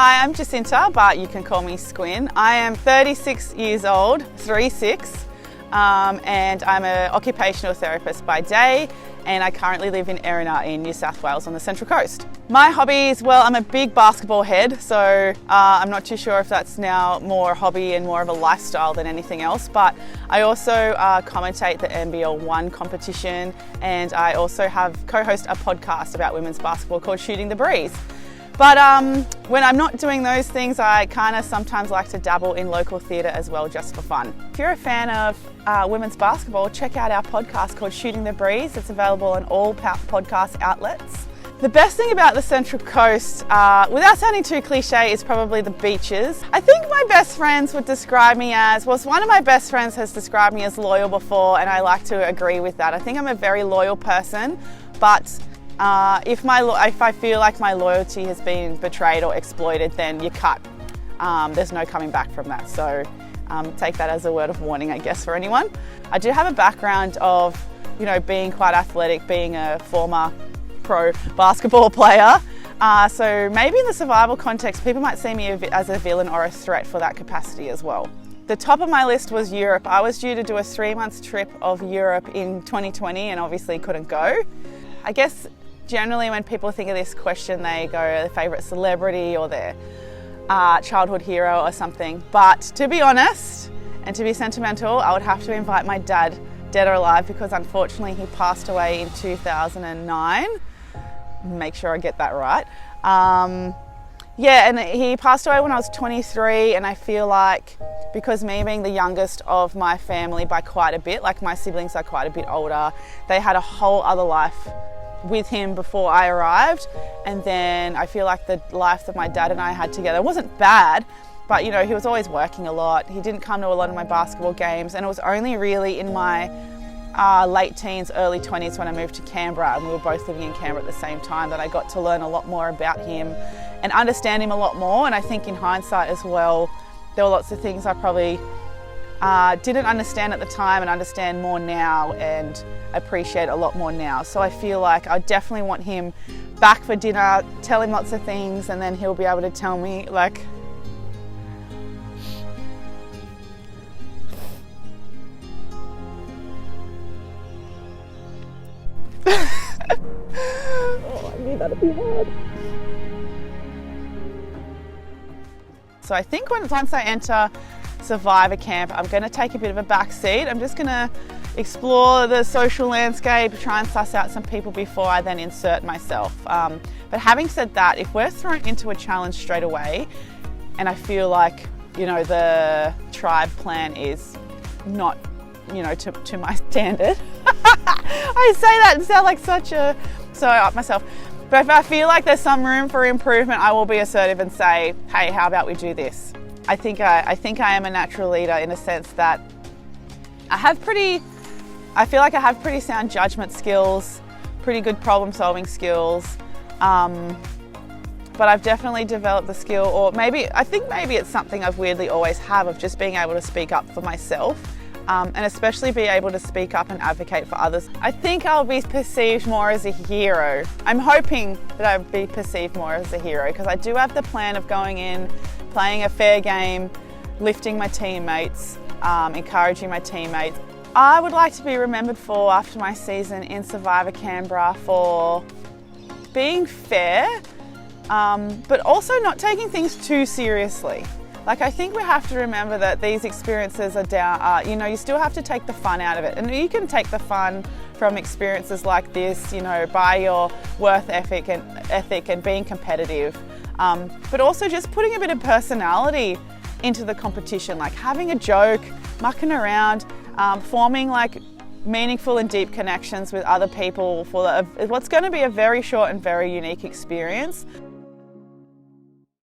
Hi, I'm Jacinta, but you can call me Squin. I am 36 years old, 36, and I'm an occupational therapist by day, and I currently live in Erina in New South Wales on the Central Coast. My hobbies, well, I'm a big basketball head, so I'm not too sure if that's now more a hobby and more of a lifestyle than anything else, but I also commentate the NBL 1 competition, and I also co-host a podcast about women's basketball called Shooting the Breeze. But when I'm not doing those things, I kind of sometimes like to dabble in local theatre as well, just for fun. If you're a fan of women's basketball, check out our podcast called Shooting the Breeze. It's available on all podcast outlets. The best thing about the Central Coast, without sounding too cliche, is probably the beaches. I think my best friends would describe me as, well, one of my best friends has described me as loyal before, and I like to agree with that. I think I'm a very loyal person, but if I feel like my loyalty has been betrayed or exploited, then you cut. There's no coming back from that. So take that as a word of warning, I guess, for anyone. I do have a background of, being quite athletic, being a former pro basketball player. So maybe in the survival context, people might see me as a villain or a threat for that capacity as well. The top of my list was Europe. I was due to do a 3-month trip of Europe in 2020 and obviously couldn't go. I guess generally when people think of this question, they go their favourite celebrity or their childhood hero or something. But to be honest, and to be sentimental, I would have to invite my dad, dead or alive, because unfortunately he passed away in 2009. Make sure I get that right. And he passed away when I was 23, and I feel like because me being the youngest of my family by quite a bit, like my siblings are quite a bit older, they had a whole other life with him before I arrived, and then I feel like the life that my dad and I had together wasn't bad, but he was always working a lot. He didn't come to a lot of my basketball games, and it was only really in my late teens, early 20s when I moved to Canberra, and we were both living in Canberra at the same time, that I got to learn a lot more about him and understand him a lot more. And I think in hindsight as well, there were lots of things I probably didn't understand at the time and understand more now and appreciate a lot more now. So I feel like I definitely want him back for dinner, tell him lots of things, and then he'll be able to tell me like, oh, I knew that'd be hard. So I think once I enter Survivor camp, I'm going to take a bit of a back seat. I'm just going to explore the social landscape, try and suss out some people before I then insert myself. But having said that, if we're thrown into a challenge straight away, and I feel like, the tribe plan is not, to my standard, I say that and sound like so I up myself. But if I feel like there's some room for improvement, I will be assertive and say, hey, how about we do this? I think I am a natural leader in a sense that I feel like I have pretty sound judgment skills, pretty good problem solving skills, but I've definitely developed the skill, or maybe it's something I've weirdly always have, of just being able to speak up for myself. And especially be able to speak up and advocate for others. I think I'll be perceived more as a hero. I'm hoping that I'll be perceived more as a hero, because I do have the plan of going in, playing a fair game, lifting my teammates, encouraging my teammates. I would like to be remembered for, after my season in Survivor Canberra, for being fair, but also not taking things too seriously. Like, I think we have to remember that these experiences are down, you still have to take the fun out of it. And you can take the fun from experiences like this, by your worth ethic and being competitive. But also just putting a bit of personality into the competition, like having a joke, mucking around, forming like meaningful and deep connections with other people for what's going to be a very short and very unique experience.